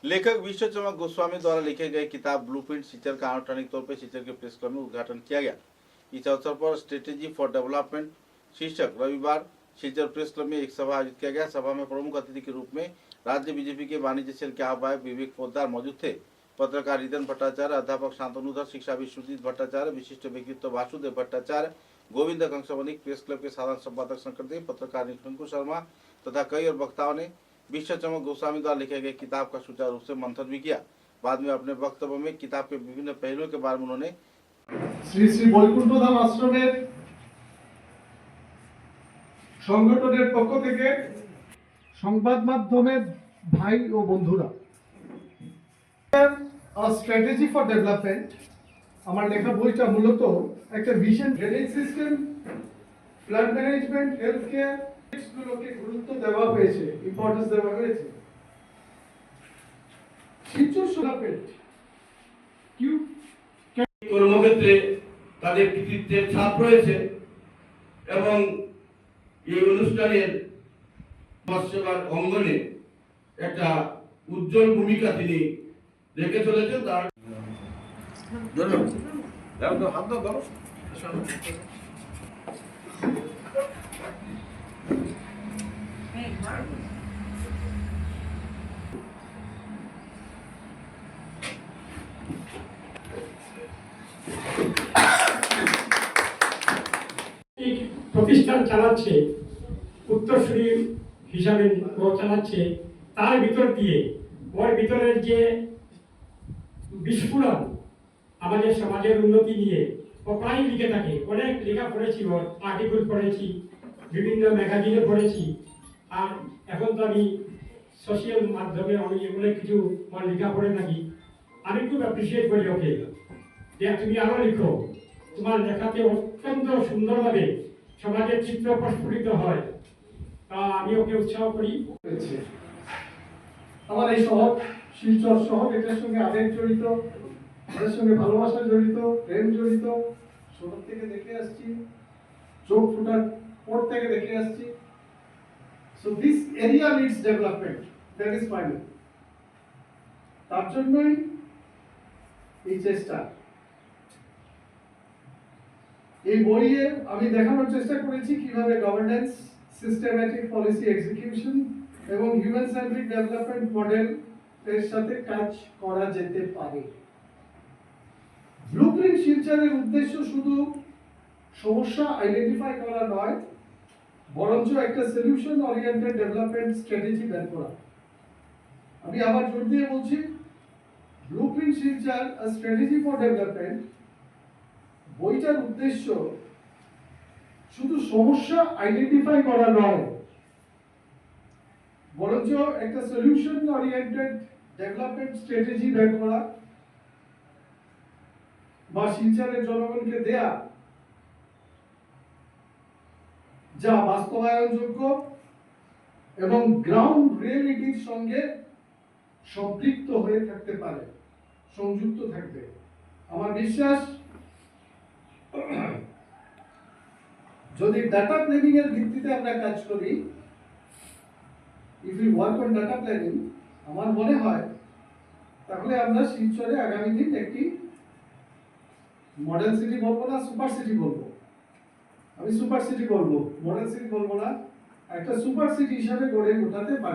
लेखक विश्वचमक गोस्वामी द्वारा लिखे गए किताब ब्लूप्रिंट सिलचर का आनुষ্ঠাनिक तौर पर सिलचर के प्रेस क्लब में उद्घाटन किया गया। इस अवसर पर स्ट्रेटेजी फॉर डेवलपमेंट शीर्षक रविवार सिलचर प्रेस क्लब में एक सभा आयोजित किया गया। सभा में प्रमुख अतिथि के रूप में राज्य बीजेपी के वाणिज्य सेल के आह्वायक विवेक पोद्दार मौजूद थे। पत्रकार रिदन भट्टाचार्य, अध्यापक शांतनुधर, शिक्षा विश्वजीत भट्टाचार्य, विशिष्ट व्यक्तित्व वासुदेव भट्टाचार्य, गोविंद कंसवनिक, प्रेस क्लब के साधारण संपादक शंकरदेव, पत्रकार निशंकु शर्मा तथा कई और वक्ताओं ने विश्वचमक गोस्वामी द्वारा लिखे गए किताब का सुचारू रूप से मंथन भी किया। बाद में अपने वक्तव्य में किताब के विभिन्न पहलुओं के बारे में उन्होंने श्री श्री বৈকুণ্ঠধাম আশ্রমের সংগঠনের পক্ষ থেকে সংবাদ মাধ্যমের ভাই ও বন্ধুরা, স্ট্র্যাটেজি ফর ডেভেলপমেন্ট আমার লেখা বইটা মূলত একটা vision, drainage system, flood management, health care গুলোকে গুরুত্ব দেওয়া হয়েছে, ইম্পর্টেন্স দেওয়া হয়েছে। শিলচর ডেভেলপমেন্ট কর্মক্ষেত্রে তাদের কৃতিত্বের ছাপ রয়েছে এবং এই অনুষ্ঠানের সমাজসেবার অঙ্গনে একটা উজ্জ্বল ভূমিকা তিনি রেখে চলেছেন। তার প্রতিষ্ঠান চালাচ্ছে, উত্তরসূরি হিসাবে ও চালাচ্ছে, তার ভিতর দিয়ে ওর ভিতরের যে বিস্ফোরণ আমাদের সমাজের উন্নতি নিয়ে ও প্রায় লিখে থাকে। অনেক লেখা পড়েছি, ওর আর্টিকেল পড়েছি, বিভিন্ন ম্যাগাজিনে পড়েছি, আর এখন তো আমি সোশ্যাল মাধ্যমে আমি অনেক কিছু ওর লেখা পড়ে থাকি। আমি খুব অ্যাপ্রিসিয়েট করি ওকে যে তুমি আরো লিখো, তোমার লেখাতে অত্যন্ত সুন্দরভাবে সমাজের চিত্র প্রস্ফুটিত হয়, তা আমি ওকে উৎসাহ করি। আমার এই শহর শিলচর শহর, এটার সঙ্গে আবেগ জড়িত, এটার সঙ্গে ভালোবাসা জড়িত, প্রেম জড়িত। ছোট থেকে দেখে আসছি, চোখ ফুটার পর থেকে দেখে আসছি। So this area needs development, that is final. তার জন্যই এই চেষ্টা। এই বইয়ে আমি দেখানোর চেষ্টা করেছি কিভাবে গভর্নেন্স, সিস্টেম্যাটিক পলিসি এক্সিকিউশন এবং হিউম্যান সেন্ট্রিক ডেভেলপমেন্ট মডেল এর সাথে কাজ করা যেতে পারে। ব্লুপ্রিন্ট শিলচরের উদ্দেশ্য শুধু সমস্যা আইডেন্টিফাই করা নয়, বরঞ্চ একটা সলিউশন ওরিয়েন্টেড ডেভেলপমেন্ট স্ট্র্যাটেজি বের করা। আমি আবার জোর দিয়ে বলছি, blueprint Silchar a strategy for development বইটার উদ্দেশ্য শুধু সমস্যা আইডেন্টিফাই করা নয়, বরঞ্চ একটা সলিউশন ওরিয়েন্টেড ডেভেলপমেন্ট স্ট্র্যাটেজি বের করা বা শিলচরের জনগণকে দেয়া যা বাস্তবায়নযোগ্য এবং গ্রাউন্ড রিয়েলিটির সঙ্গে সম্পৃক্ত হয়ে থাকতে পারে, সংযুক্ত থাকবে। আমার বিশ্বাস, যদি ডাটা প্ল্যানিং এর ভিত্তিতে আমরা কাজ করি, if you work on data planning, আমার মনে হয় তাহলে আমরা শিলচরে আগামী দিন একটি মডেল সিটি বলবো না, সুপার সিটি বলবো। আমি সুপার সিটি বলবো, মডেল সিটি বলবো না, একটা সুপার সিটি হিসাবে গড়ে ওঠাতে পারি।